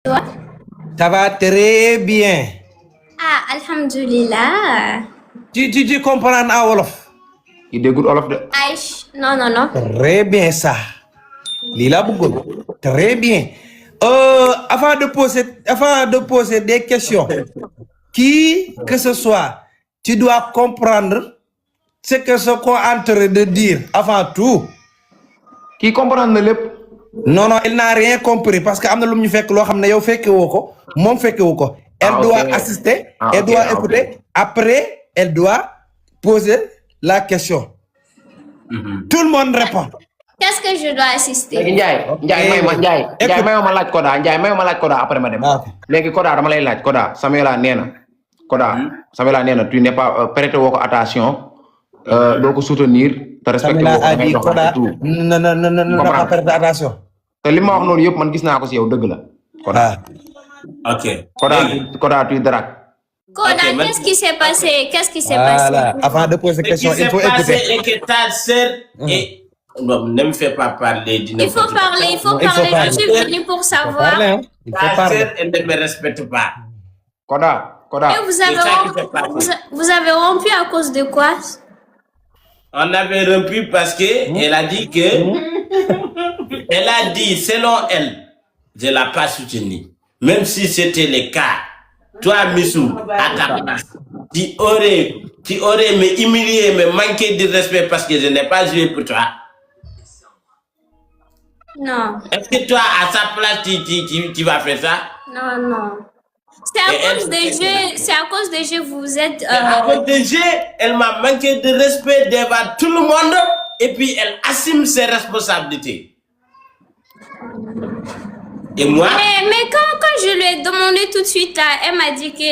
Toi? Ça va très bien. Ah, alhamdulillah. Tu comprends en wolof? Il dégoûte Olof de. Aïch, non, non, non. Très bien ça. Lila Bougoul. Très bien. Avant de poser des questions, qui que ce soit, tu dois comprendre ce qu'on est en train de dire avant tout. Qui comprend le lépp. Non, il n'a rien compris parce que amna lu ñu fekk lo xamné yow fekké woko, mom fekké woko. Elle doit assister, elle doit écouter, après elle doit poser la question. Tout le monde répond. Qu'est-ce que je dois assister? Ndiaye mayuma laaj Koda, Ndiaye mayuma laaj Koda après ma dem. Légui Koda dama lay laaj Koda, Samuela néna. Koda, Samuela néna tu n'es pas prêté woko attention, doko soutenir, te respecter Samuela a dit Koda, non, pas prêter attention. Te li ma wax noonu yëpp man gis naa ko ci yow dëgg la. Koda. Ok. Koda tu dragues. Koda, Okay, qu'est-ce qui s'est passé? Qu'est-ce qui s'est passé? Avant de poser la question, il faut écouter. Et que ta sœur et non, ne me fais pas parler. Il faut parler, il faut parler. Je suis venu pour savoir. Ta sœur, elle ne me respecte pas. Koda. Et vous avez rompu à cause de quoi? On avait rompu parce que elle a dit que elle a dit selon elle, je l'ai pas soutenu. Même si c'était le cas, toi Missou, à ta place, tu aurais me humilié, me manqué de respect parce que je n'ai pas joué pour toi. Non. Est-ce que toi, à sa place, tu vas faire ça? Non. C'est à cause des jeux, vous êtes... À cause des jeux, elle m'a manqué de respect devant tout le monde et puis elle assume ses responsabilités. Et moi? Mais quand je lui ai demandé tout de suite, là, elle m'a dit que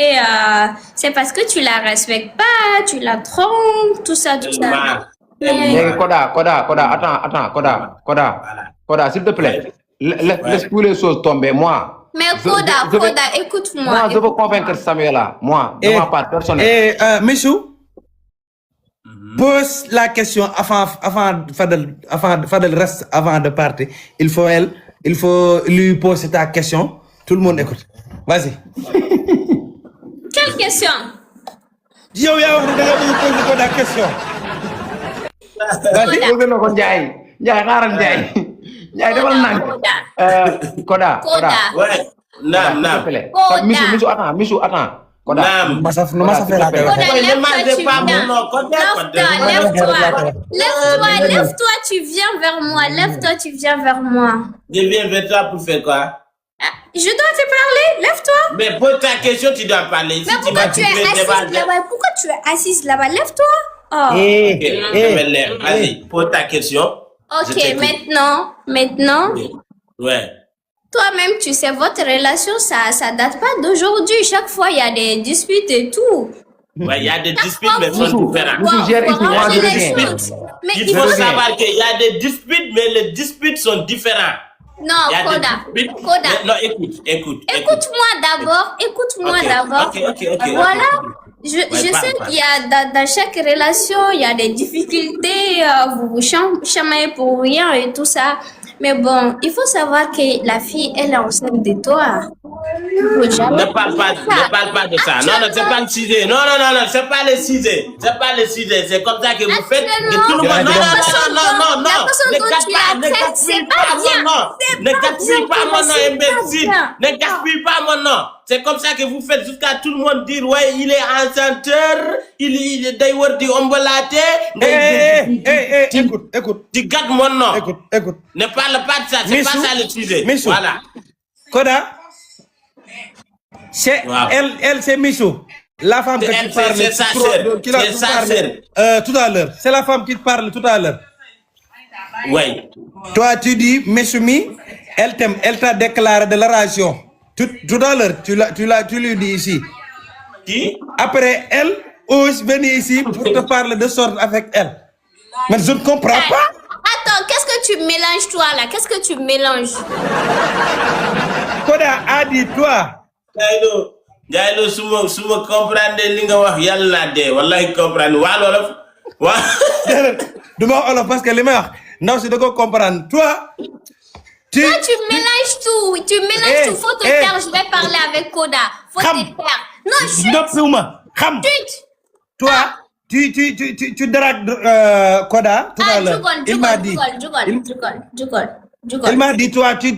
c'est parce que tu la respectes pas, tu la trompes, tout ça. Koda, attends, Koda, s'il te plaît, laisse tous les choses tomber, moi. Mais Koda, écoute-moi. Moi, je veux convaincre Samuela, moi, de ma part personnelle. Michou, pose la question avant Fadel reste avant de partir. Il faut lui poser ta question. Tout le monde écoute. Vas-y. Quelle question? Yo, poser la question. Vas-y, posez-le ko Ndiaye. Ndiaye, xaaral Ndiaye. Ndiaye, defal nank. Koda. Ouais. Nam. Michou, attends. Koda. Nam. Lève-toi, tu viens vers moi. Je viens vers toi pour faire quoi? Je dois te parler, lève-toi. Mais pour ta question, tu dois parler. Mais pourquoi tu es assise là-bas? Lève-toi. Oh. Vas-y, pose ta question. Ok, maintenant. Ouais. Toi-même, tu sais, votre relation, ça date pas d'aujourd'hui. Chaque fois, il y a des disputes et tout. Ouais, il y a des disputes, mais sont différentes. Mais Il faut savoir qu'il y a des disputes, mais les disputes sont différentes. Non, Koda. Non, écoute. Écoute-moi d'abord. Ok. Voilà. Je sais qu'il y a dans chaque relation, il y a des difficultés, vous vous chamaillez pour rien et tout ça. Mais bon, il faut savoir que la fille, elle est enceinte de toi. Ne parle pas de ça. Non, c'est pas le sujet. Non, c'est pas le sujet. C'est comme ça que vous faites. Que tout le monde... Non. Ne gaspille pas mon nom, imbécile. Ne gaspille pas mon nom. C'est comme ça que vous faites jusqu'à tout le monde dire, ouais, il est enchanteur, il est d'ailleurs du ombolaté. Écoute. Tu gâtes mon nom. Écoute. Ne parle pas de ça, c'est pas ça le sujet. Michou. Voilà. Koda, elle, c'est Michou. La femme que tu parles. C'est sa sœur. Tout à l'heure. C'est la femme qui te parle tout à l'heure. Oui. Toi, tu dis, Messoumi, elle t'a déclaré de la relation. Tout à l'heure, tu lui dis ici. Qui? Après, elle ose venir ici pour te parler de sorte avec elle. Mais je ne comprends pas. Attends, qu'est-ce que tu mélanges toi là? Qu'est-ce que tu mélanges? Koda a dit toi. Ndiaye suma comprendre li nga wax yalla de wallahi comprendre wa lolof wa duma olof parce que li may wax ndaw si da ko comprendre toi Toi, tu mélanges tout. Tu mélanges tout. Faut te taire. Je vais parler avec Koda. Faut te taire. Non, chut. Chut. Toi, tu dragues Koda tout à l'heure. Il m'a dit. Il m'a dit, toi, tu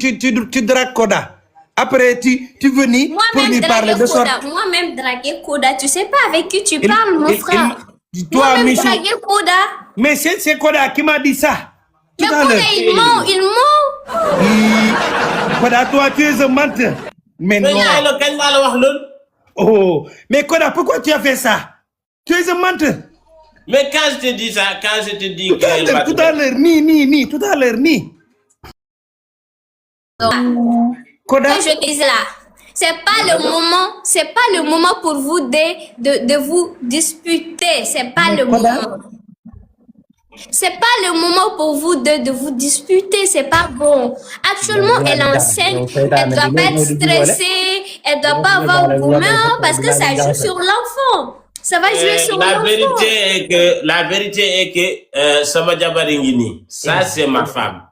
dragues Koda. Après, tu venais pour lui parler de sorte. Moi-même draguer Koda. Tu sais pas avec qui tu parles, mon frère. Toi, Moi-même Michou. draguer Koda. Mais c'est Koda qui m'a dit ça. Mais Tout à Koda, l'heure. il ment. Koda, toi, tu es un menteur. Mais non. Oh, mais Koda, pourquoi tu as fait ça? Tu es un menteur. Mais quand je te dis ça, quand je te dis Tout à l'heure, tout à l'heure, ni. Koda. Je dis là, c'est pas le moment pour vous de vous disputer. C'est pas le moment. C'est pas le moment pour vous de vous disputer. C'est pas bon. Actuellement, elle est enceinte. Elle doit pas être stressée. Elle doit pas avoir gourmand parce que ça joue sur l'enfant. Ça va jouer sur l'enfant. La vérité est que Sama Diabaringini, ça c'est ma femme.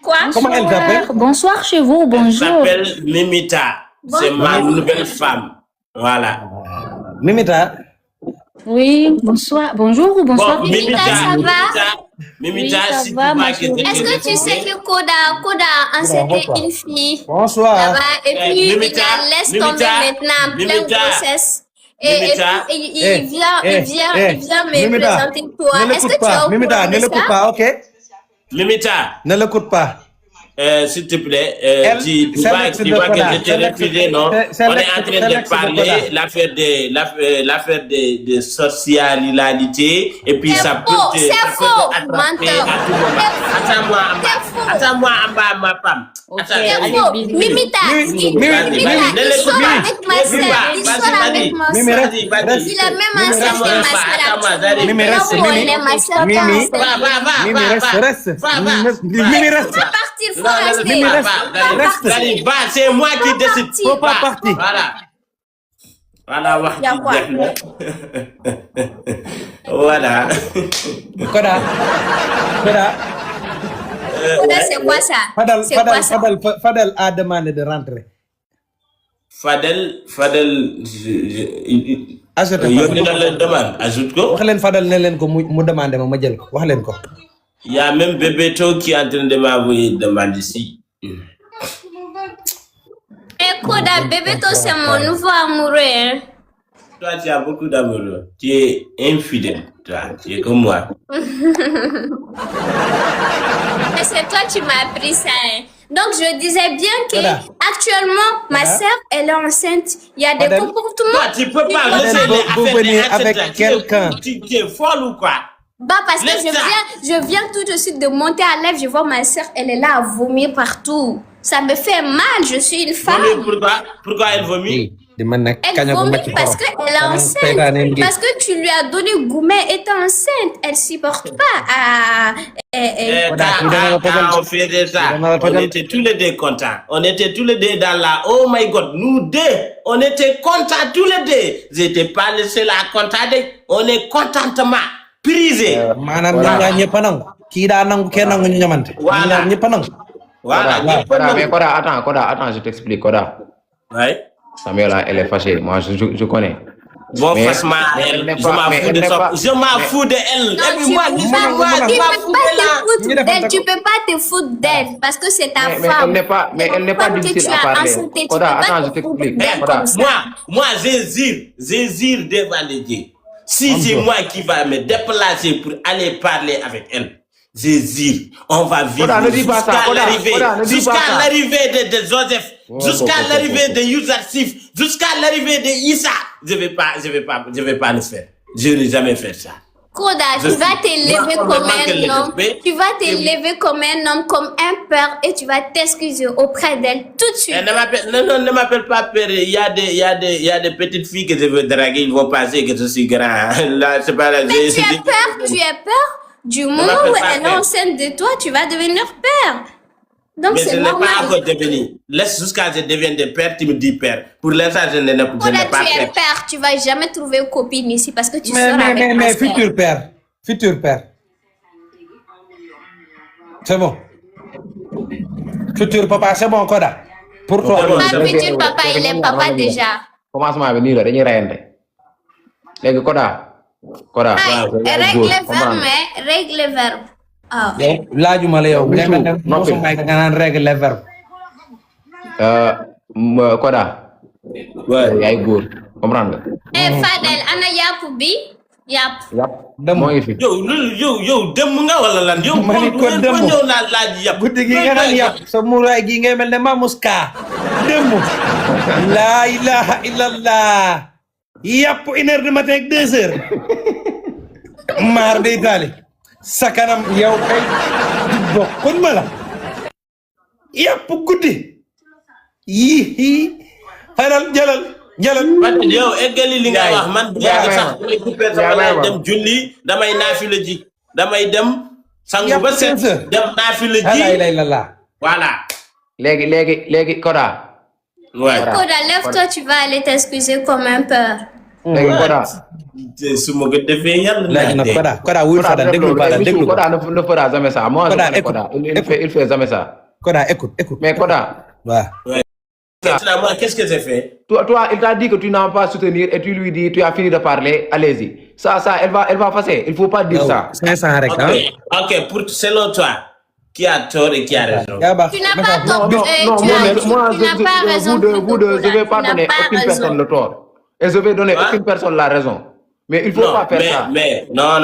Quoi? Comment elle s'appelle? Bonsoir chez vous, bonjour. Elle s'appelle Mimita. C'est ma nouvelle femme. Voilà. Mimita. Oui, bonsoir, bonjour ou bonsoir. Bon, Mimita, ça va? Mimita, Oui, ça si va, tu ma vois que chérie. Est-ce que tu sais que Koda a enceinté une fille? Bonsoir. Là-bas, et puis Mimita, il la laisse tomber maintenant en pleine Mimita, grossesse. Et Mimita. puis il vient me Mimita, présenter toi. ne Est-ce que l'écoute tu es pas. au Mimita, courant ne de l'écoute ça? pas, ok? Mimita, Ne l'écoute pas. s'il te plaît, Elle, tu c'est vois l'ex que de je Koda. t'ai refusé, non? C'est On est l'ex- en c'est train de l'ex de parler Koda. l'affaire de sorcialité et puis C'est ça peut faux, te c'est ça peut faux, te attraper menteur. à tout moment. C'est faux. Attends-moi en bas, ma femme. Ok, Attends, C'est allez, faux. bisous. Mimita, il sort avec ma soeur. Il sort avec ma Mimi, soeur. reste. Il a même enceinté ma soeur. Mimi, reste. Ma soeur Mimi. Mimi, enceinte. reste. Va. Mimi, reste. Faut partir, faut Non, rester. Mimi, reste. Faut partir. Va, c'est moi qui décide. Faut pas partir. Voilà, Y a quoi? Voilà. Koda. Koda, c'est quoi ça? C'est quoi ça? Fadel a demandé de rentrer. Fadel, Ajoute yónni na leen demande, ajoute ko. wax leen Fadel ne leen ko mu demandé ma jël ko wax leen ko. Il y a même Bébéto qui est en train de m'envoyer une demande ici. Et Koda, bébé, toi, c'est mon nouveau amoureux. Hein? Toi, tu as beaucoup d'amoureux. Tu es infidèle. Toi, tu es comme moi. Et c'est toi qui m'as appris ça. Hein? Donc, je disais bien que Koda. actuellement, ma sœur, elle est enceinte. Il y a des Fadel. comportements. Toi, tu peux pas Fadel, laisser les vous affaires venez des avec acceptants. quelqu'un. Tu es folle ou quoi? Bah, parce que Laisse ça. je viens tout de suite de monter à l'œuvre. Je vois ma sœur, elle est là à vomir partout. Ça me fait mal. Je suis une femme. Pourquoi elle vomit? Elle vomit parce qu'elle est enceinte. Parce que tu lui as donné gourmet étant enceinte. Elle supporte pas. Quand on faisait ça, on était tous les deux contents. On était tous les deux dans la... Oh my God, nous deux, on était contents tous les deux. J'étais pas le seul à contenter. On est contentement prisé. Maanaam ñaar ñëpp a nangu. Kii daa nangu kenn nangu ñu ñamante. Voilà. Ñaar ñëpp a nangu. Voilà. Mais attends, je t'explique, Koda. Ouais. Samuel, elle est fâchée. Moi, je connais. Bon, Mais- franchement, mais elle, elle n'est je pas- m'en mais fous elle de n'est ça. pas- Je m'en fous de elle. Non, Et puis moi, tu peux pas te Ñu defal foutre d'elle. Tu peux pas te foutre d'elle parce que c'est ta Mais femme. elle n'est pas Comme que difficile tu à as parler. enceinté, tu Koda, peux pas attends, te je t'explique. foutre d'elle Koda. comme ça. moi, j'hésire devant les dieux. Si c'est moi qui va me déplacer pour aller parler avec elle, j'hésire. On va vivre Koda, ne dis pas ça. Koda, ne dis pas jusqu'à ça. l'arrivée de Joseph, jusqu'à l'arrivée de Youssef, jusqu'à l'arrivée de Issa. Je vais pas le faire. Je n'ai jamais fait ça. Koda, Je tu vas suis t'élever comme complètement un que homme. le respect. Tu vas t'élever comme un homme, comme un père, et tu vas t'excuser auprès d'elle tout de suite. Ne m'appelle pas père. Il y a des petites filles que je veux draguer. Ils vont penser que je suis grand. Là, c'est pas la. Mais tu as peur du moment m'appelle où pas elle est père. enceinte de toi, tu vas devenir père. Donc Mais je c'est n'ai pas normal. encore devenu. Laisse jusqu'à ce que je devienne de père, tu me dis père. Pour l'instant, je n'ai Koda, pas tu es père. père, tu vas jamais trouver une copine ici parce que tu sors avec ma Mais sœur. futur père. Futur père. C'est bon. futur papa c'est bon Koda. Pour toi. Pas futur papa, il est papa déjà. Commencement bi nii la dañuy rayante léegi Koda. Règle verbe. Ah. Laajuma la yow. Nga naan règle verbe. Koda. Ouais. Yaay góor comprendre nga. Fadel ana yàpp bi. Yàpp. moo ngi fi. yow dem nga wala lan yow. ma ni ko dem ñëw naa laaj yàpp. guddi gi nga naan yàpp sa muraay gi ngay mel ne Mamouska. dem. La ilaha illallah. yàpp 1h du matin ak 2h. maar day taali. sa kanam yow kay bokkul ma la. yàpp guddi. yii xaral jalal. yow eggali li nga wax man bu ma sax damay dem julli damay naafila ji damay dem sangu ba set dem naafila ji voilà léegi Koda. ouais Koda lève-toi, tu vas aller t'excuser comme un peur. léegi Koda. su ma ko defee yàlla léegi nag Koda wuy Fadal déglu Koda ne fera jamais ça. Moi je connais Koda il fait jamais ça. Koda écoute mais Koda. waaw. Moi, qu'est-ce que j'ai fait? Toi, il t'a dit que tu n'as pas soutenir et tu lui dis, tu as fini de parler, allez-y. Ça, elle va passer. Il ne faut pas dire ça. Ok, selon toi, qui a tort et qui a raison? Tu n'as pas tort. Moi, je ne vais pas donner aucune personne le tort. Et je vais donner aucune personne la raison. Mais il ne faut pas faire ça. Non,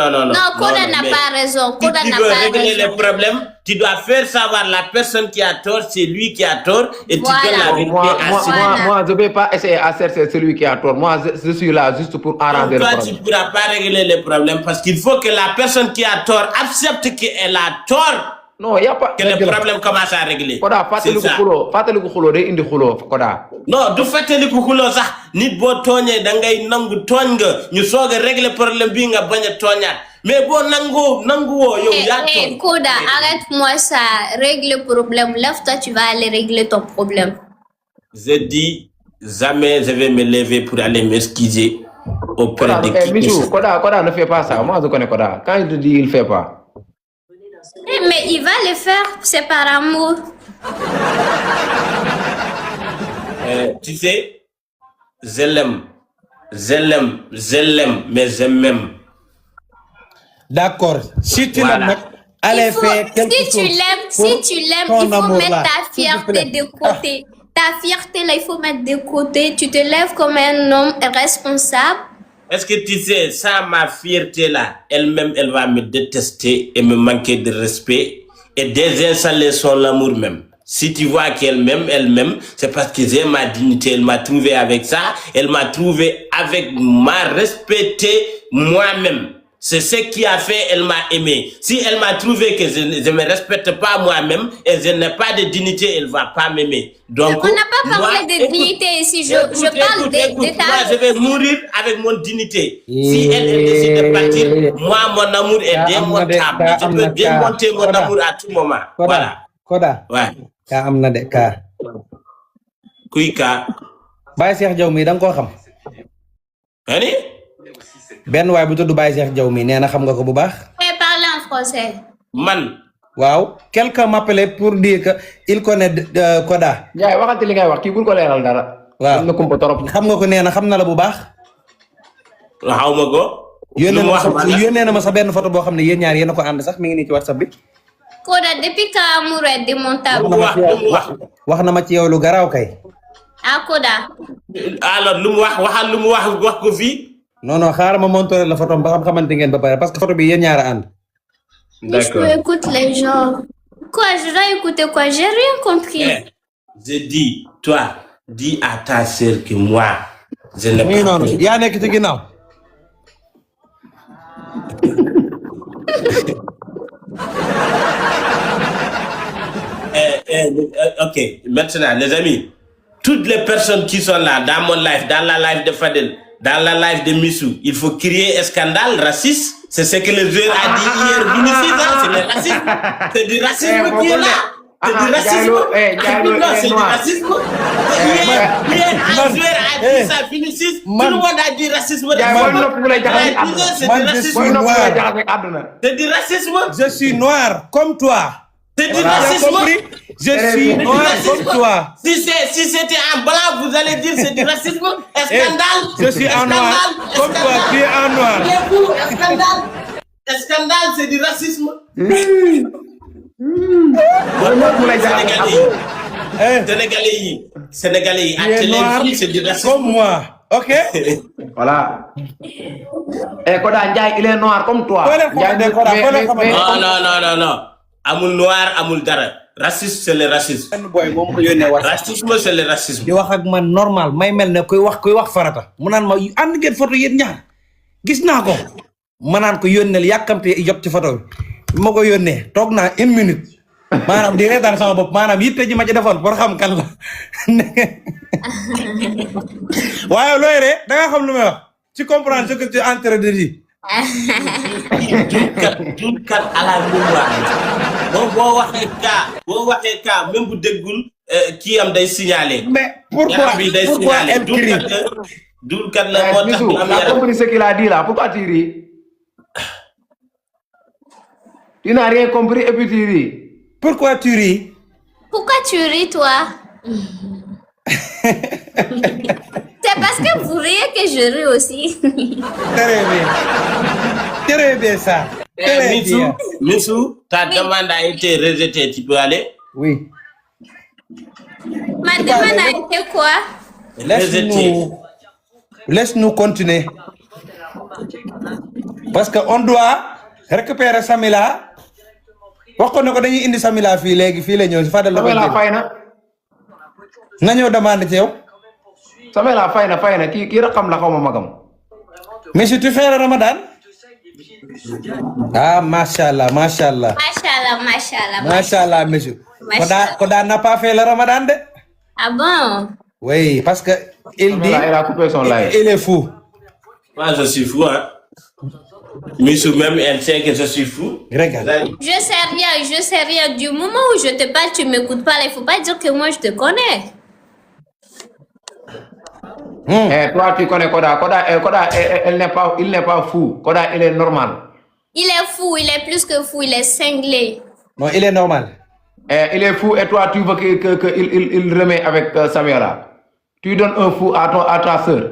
Koda n'a pas raison. Si tu veux régler les problèmes, tu dois faire savoir la personne qui a tort, c'est lui qui a tort, et tu donnes la vérité à celui. Moi, je ne vais pas essayer à chercher celui qui a tort. Moi, je suis là juste pour arranger le problème. Toi, tu ne pourras pas régler les problèmes parce qu'il faut que la personne qui a tort accepte qu'elle a tort. Non, il n'y a pas... Que le problème commence à régler. Koda, fàttaliku xulo day indi xulo Koda. Non, du fàttaliku xulo sax nit boo tooñee da ngay nangu tooñ nga ñu soog a régler problème bi nga bañ a tooñaat mais boo nanguwoo yow yaa tooñ. Koda, arrête-moi ça, règle le problème. Lève-toi, tu vas aller régler ton problème. Je dis jamais je vais me lever pour aller m'excuser auprès de qui. Michou, Koda ne fait pas ça. Moi, je connais Koda. Quand il te dit, il ne fait pas. Mais il va le faire, c'est par amour. Tu sais, je l'aime, mais je m'aime. D'accord. Si tu l'aimes, allez faire quelque chose. Si tu l'aimes, il faut mettre ta fierté de côté. Ta fierté, là, il faut mettre de côté. Tu te lèves comme un homme responsable. Est-ce que tu sais, ça, ma fierté-là, elle-même, elle va me détester et me manquer de respect et désinstaller son amour même. Si tu vois qu'elle m'aime, c'est parce que j'ai ma dignité. Elle m'a trouvé avec ça. Elle m'a trouvé avec m'a respecté moi-même. C'est ce qui a fait, elle m'a aimé. Si elle m'a trouvé que je ne me respecte pas moi-même et je n'ai pas de dignité, elle ne va pas m'aimer. Donc, on n'a pas parlé de dignité ici. Je parle de ta... Moi, je vais mourir avec mon dignité. Si elle décide de partir, moi, mon amour est démontable. Je peux démonter mon amour à tout moment. Voilà. Koda. Ouais. Ka amna de ka. Kuy ka. Baye Cheikh Diaw mi dang ko xam. Hani? Ben way bu tuddu Baye Cheikh Diaw mi neena xam nga ko bu baax. Parle en français. Man. Waaw, quelqu'un m'appelait pour dire que il connaît Koda. Yaay waxante li ngay wax ki buñ ko leral dara. Waaw. Na kumpa torop. Xam nga ko neena xam na la bu baax. Xawma ko. Yónnee na ma sa benn photo boo xam ne yéen ñaar yéen a ko ànd sax mi ngi nii ci WhatsApp bi. Koda, depuis quand amour est démontable? wax na ma ci yow lu garaaw kay. Ah, Koda. Alors lu mu wax ko fii. Non, xaaral ma montré la photo ba xamante ngeen ba pare parce que photo bi yéen ñaar a ànd. D'accord. Je écoute les gens. Quoi, je dois écouter quoi? J'ai rien compris. Je dis, toi, dis à ta sœur que moi, je ne peux pas. Yaa nekk ci ginnaaw. Ok, maintenant, les amis, toutes les personnes qui sont là, dans mon live, dans la live de Fadel, dans la live de Missou, il faut crier un scandale raciste. C'est ce que le joueur a dit hier, Vinicius, c'est le racisme. C'est du racisme qui est là. C'est du racisme. C'est du racisme. Hier, un joueur a dit ça, Vinicius. Tout le monde a dit racisme. C'est du racisme. Je suis noir comme toi. C'est du Tu as racisme. compris? Je suis noir comme toi. Si c'était un blanc, vous allez dire c'est du racisme. Scandale. Je suis un noir comme toi, tu es un noir. Scandale. Scandale, c'est du racisme. Sénégalais, Tu es noir c'est du racisme. comme moi, ok? Voilà. Et Koda Ndiaye, il est noir comme toi. Non. Amul noir, amul dara. Racisme, c'est le racisme. Racisme, c'est le racisme. Di wax ak man normal may mel ne kuy wax farata mu naan ma ànd ngeen photo yéen ñaar gis naa ko ma naan ko yónneel yàkkamte jot ci photo bi ma ko yónnee toog naa 1 minute maanaam di reetaan sama bopp maanaam yitte ji ma ci defoon pour xam kan la waaye looy ree da nga xam lu may wax tu comprends ce que tu es en train de dire. Tout kat à la mémoire. Boo waxee cas même bu déggul kii am day signaler. Mais pourquoi elle crie? Dul kat la moo tax tu as compris ce qu'il a dit là? Pourquoi tu ris? Tu n'as rien compris et puis tu ris. Pourquoi tu ris? Pourquoi tu ris, toi? C'est parce que vous riez que je ris aussi. Très bien ça. Très bien. Missou, ta demande a été rejetée, tu peux aller? Oui. Ma demande a été quoi? Laisse-nous continuer. Parce qu'on doit récupérer Samila. Pourquoi nous avons indi Samila fii la ñëw fa dal la fayna. Nga ñëw demande ci yow. Samila fayna ki rakam la xawma magam. Mais si tu fais le Ramadan? Ah, machallah. Machallah. Machallah, monsieur. Koda n'a pas fait le Ramadan de? Ah bon? Oui, parce que il dit. Il a coupé son live. Il est fou. Moi, je suis fou, hein. Missou, même elle sait que je suis fou. Regarde. Je sais rien. Du moment où je te parle, tu m'écoutes pas. Il faut pas dire que moi je te connais. Toi, tu connais Koda. Koda, il n'est pas fou. Koda, il est normal. Il est fou, il est plus que fou, il est cinglé. Non, il est normal. Il est fou et toi, tu veux qu'il remet avec Samuela. Tu donnes un fou à ta sœur.